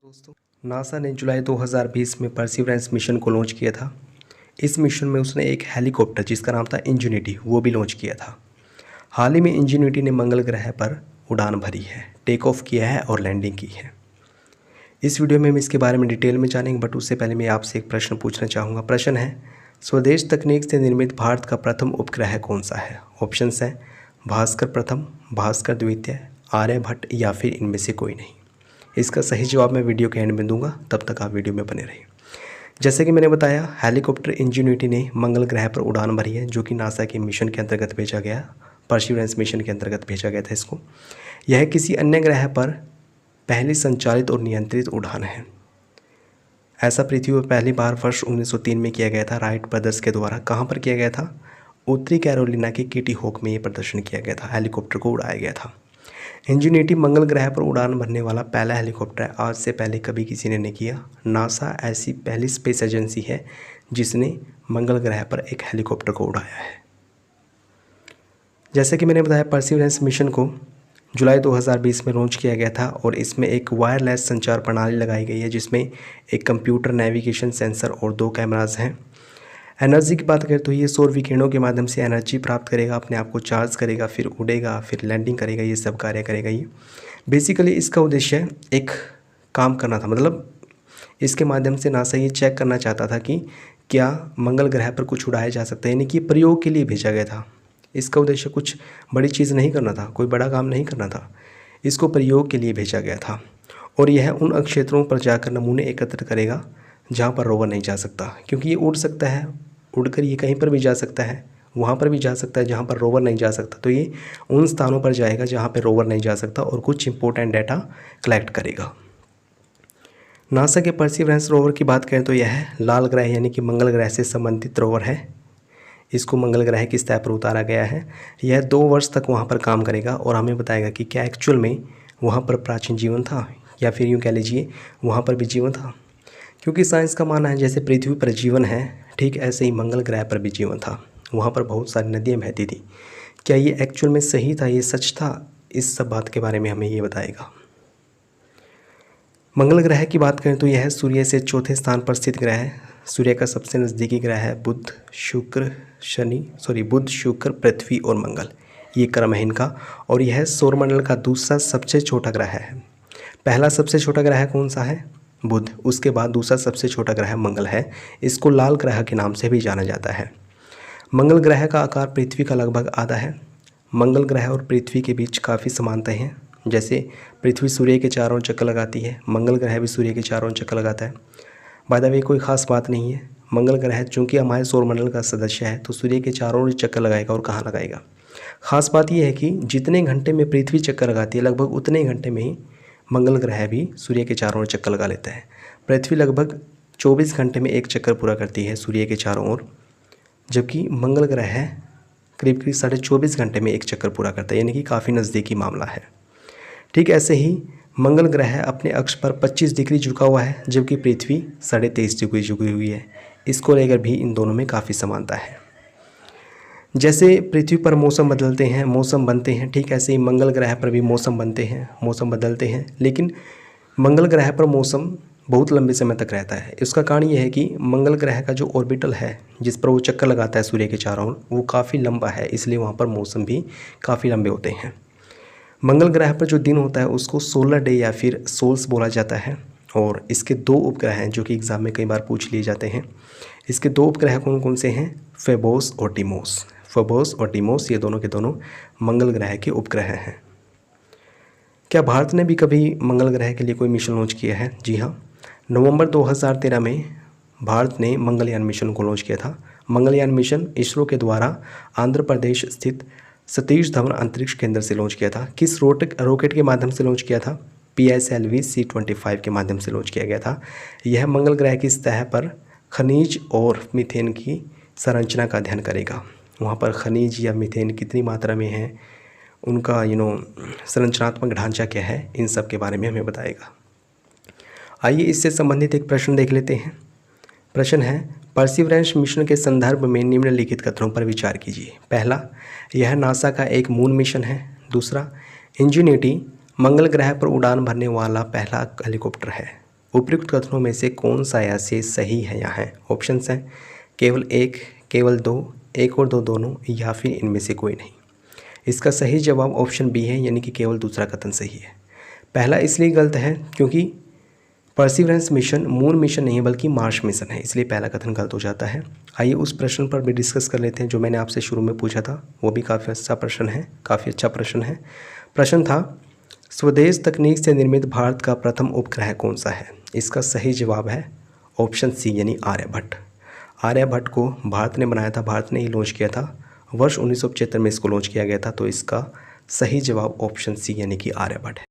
दोस्तों, नासा ने जुलाई 2020 में परसिवरेंस मिशन को लॉन्च किया था। इस मिशन में उसने एक हेलीकॉप्टर जिसका नाम था इंजेन्यूटी वो भी लॉन्च किया था। हाल ही में इंजेन्यूटी ने मंगल ग्रह पर उड़ान भरी है, टेक ऑफ किया है और लैंडिंग की है। इस वीडियो में हम इसके बारे में डिटेल में जानेंगे, बट उससे पहले मैं आपसे एक प्रश्न पूछना चाहूँगा। प्रश्न है, स्वदेश तकनीक से निर्मित भारत का प्रथम उपग्रह कौन सा है? ऑप्शंस हैं भास्कर प्रथम, भास्कर द्वितीय, आर्यभट्ट या फिर इनमें से कोई नहीं। इसका सही जवाब मैं वीडियो के एंड में दूंगा, तब तक आप वीडियो में बने रहिए। जैसे कि मैंने बताया, हेलीकॉप्टर इंजेन्यूटी ने मंगल ग्रह पर उड़ान भरी है, जो कि नासा के मिशन के अंतर्गत भेजा गया, परसिवरेंस मिशन के अंतर्गत भेजा गया था इसको। यह किसी अन्य ग्रह पर पहली संचालित और नियंत्रित उड़ान है। ऐसा पृथ्वी पर पहली बार वर्ष 1903 में किया गया था, राइट ब्रदर्स के द्वारा। कहाँ पर किया गया था? उत्तरी कैरोलिना के किटी हॉक में ये प्रदर्शन किया गया था, हेलीकॉप्टर को उड़ाया गया था। इंजेन्यूटी मंगल ग्रह पर उड़ान भरने वाला पहला हेलीकॉप्टर है। आज से पहले कभी किसी ने नहीं किया। नासा ऐसी पहली स्पेस एजेंसी है जिसने मंगल ग्रह पर एक हेलीकॉप्टर को उड़ाया है। जैसे कि मैंने बताया, परसिवरेंस मिशन को जुलाई 2020 में लॉन्च किया गया था और इसमें एक वायरलेस संचार प्रणाली लगाई गई है, जिसमें एक कंप्यूटर, नेविगेशन, सेंसर और 2 कैमराज हैं। एनर्जी की बात करें तो ये सौर विकिरणों के माध्यम से एनर्जी प्राप्त करेगा, अपने आप को चार्ज करेगा, फिर उड़ेगा, फिर लैंडिंग करेगा, ये सब कार्य करेगा ये। बेसिकली इसका उद्देश्य एक काम करना था, मतलब इसके माध्यम से नासा ये चेक करना चाहता था कि क्या मंगल ग्रह पर कुछ उड़ाया जा सकता है, यानी कि प्रयोग के लिए भेजा गया था। इसका उद्देश्य कुछ बड़ी चीज़ नहीं करना था, कोई बड़ा काम नहीं करना था, इसको प्रयोग के लिए भेजा गया था। और यह उन क्षेत्रों पर जाकर नमूने एकत्र करेगा जहाँ पर रोवर नहीं जा सकता, क्योंकि ये उड़ सकता है, उड़कर ये कहीं पर भी जा सकता है, वहाँ पर भी जा सकता है जहाँ पर रोवर नहीं जा सकता। तो ये उन स्थानों पर जाएगा जहाँ पर रोवर नहीं जा सकता और कुछ इंपॉर्टेंट डाटा कलेक्ट करेगा। नासा के परसिवरेंस रोवर की बात करें तो यह लाल ग्रह यानी कि मंगल ग्रह से संबंधित रोवर है। इसको मंगल ग्रह की सतह पर उतारा गया है। यह 2 वर्ष तक वहाँ पर काम करेगा और हमें बताएगा कि क्या एक्चुअल में वहाँ पर प्राचीन जीवन था, या फिर यूँ कह लीजिए वहाँ पर भी जीवन था। क्योंकि साइंस का मानना है जैसे पृथ्वी पर जीवन है, ठीक ऐसे ही मंगल ग्रह पर भी जीवन था। वहाँ पर बहुत सारी नदियाँ बहती थी। क्या ये एक्चुअल में सही था, ये सच था? इस सब बात के बारे में हमें ये बताएगा। मंगल ग्रह की बात करें तो यह सूर्य से चौथे स्थान पर स्थित ग्रह है। सूर्य का सबसे नज़दीकी ग्रह है बुध, शुक्र, पृथ्वी और मंगल, ये क्रम है इनका। और यह सौरमंडल का दूसरा सबसे छोटा ग्रह है। पहला सबसे छोटा ग्रह कौन सा है? बुध। उसके बाद दूसरा सबसे छोटा ग्रह मंगल है। इसको लाल ग्रह के नाम से भी जाना जाता है। मंगल ग्रह का आकार पृथ्वी का लगभग आधा है। मंगल ग्रह और पृथ्वी के बीच काफ़ी समानताएं हैं। जैसे पृथ्वी सूर्य के चारों चक्कर लगाती है, मंगल ग्रह भी सूर्य के चारों चक्कर लगाता है। बाय द वे कोई ख़ास बात नहीं है। मंगल ग्रह चूँकि हमारे सौरमंडल का सदस्य है तो सूर्य के चारों चक्कर लगाएगा। और कहाँ लगाएगा? ख़ास बात यह है कि जितने घंटे में पृथ्वी चक्कर लगाती है, लगभग उतने घंटे में ही मंगल ग्रह भी सूर्य के चारों ओर चक्कर लगा लेता है। पृथ्वी लगभग 24 घंटे में एक चक्कर पूरा करती है सूर्य के चारों ओर, जबकि मंगल ग्रह करीब करीब 24.5 घंटे में एक चक्कर पूरा करता है, यानी कि काफ़ी नज़दीकी मामला है। ठीक ऐसे ही मंगल ग्रह अपने अक्ष पर 25 डिग्री झुका हुआ है, जबकि पृथ्वी 23.5 डिग्री झुकी हुई है। इसको लेकर भी इन दोनों में काफ़ी समानता है। जैसे पृथ्वी पर मौसम बदलते हैं, मौसम बनते हैं, ठीक ऐसे ही मंगल ग्रह पर भी मौसम बनते हैं, मौसम बदलते हैं। लेकिन मंगल ग्रह पर मौसम बहुत लंबे समय तक रहता है। इसका कारण ये है कि मंगल ग्रह का जो ऑर्बिटल है, जिस पर वो चक्कर लगाता है सूर्य के चारों ओर, वो काफ़ी लंबा है, इसलिए वहाँ पर मौसम भी काफ़ी लंबे होते हैं। मंगल ग्रह पर जो दिन होता है उसको सोलर डे या फिर सोल्स बोला जाता है। और इसके 2 उपग्रह हैं जो कि एग्ज़ाम में कई बार पूछ लिए जाते हैं। इसके 2 उपग्रह कौन कौन से हैं? फेबोस और टीमोस। फेबोस और टीमोस ये दोनों के दोनों मंगल ग्रह के उपग्रह हैं। क्या भारत ने भी कभी मंगल ग्रह के लिए कोई मिशन लॉन्च किया है? जी हाँ, नवंबर 2013 में भारत ने मंगलयान मिशन को लॉन्च किया था। मंगलयान मिशन इसरो के द्वारा आंध्र प्रदेश स्थित सतीश धवन अंतरिक्ष केंद्र से लॉन्च किया था। किस रॉकेट के माध्यम से लॉन्च किया था? PSLV C-25 के माध्यम से लॉन्च किया गया था। यह मंगल ग्रह की सतह पर खनिज और मीथेन की संरचना का अध्ययन करेगा। वहाँ पर खनिज या मीथेन कितनी मात्रा में है, उनका संरचनात्मक ढांचा क्या है, इन सब के बारे में हमें बताएगा। आइए इससे संबंधित एक प्रश्न देख लेते हैं। प्रश्न है, परसिवरेंस मिशन के संदर्भ में निम्नलिखित कथनों पर विचार कीजिए। पहला, यह नासा का एक मून मिशन है। दूसरा, इंजेन्यूटी मंगल ग्रह पर उड़ान भरने वाला पहला हेलीकॉप्टर है। उपयुक्त कथनों में से कौन सा या से सही है यहाँ है? ऑप्शंस हैं केवल एक, केवल दो, एक और दो दोनों, या फिर इनमें से कोई नहीं। इसका सही जवाब ऑप्शन बी है, यानी कि केवल दूसरा कथन सही है। पहला इसलिए गलत है क्योंकि परसिवरेंस मिशन मून मिशन नहीं है बल्कि मार्स मिशन है, इसलिए पहला कथन गलत हो जाता है। आइए उस प्रश्न पर भी डिस्कस कर लेते हैं जो मैंने आपसे शुरू में पूछा था, वो भी काफ़ी अच्छा प्रश्न है, काफ़ी अच्छा प्रश्न है। प्रश्न था स्वदेश तकनीक से निर्मित भारत का प्रथम उपग्रह कौन सा है? इसका सही जवाब है ऑप्शन सी, यानी आर्यभट्ट। आर्यभट्ट को भारत ने बनाया था, भारत ने ही लॉन्च किया था, वर्ष 1975 में इसको लॉन्च किया गया था। तो इसका सही जवाब ऑप्शन सी, यानी कि आर्यभट्ट है।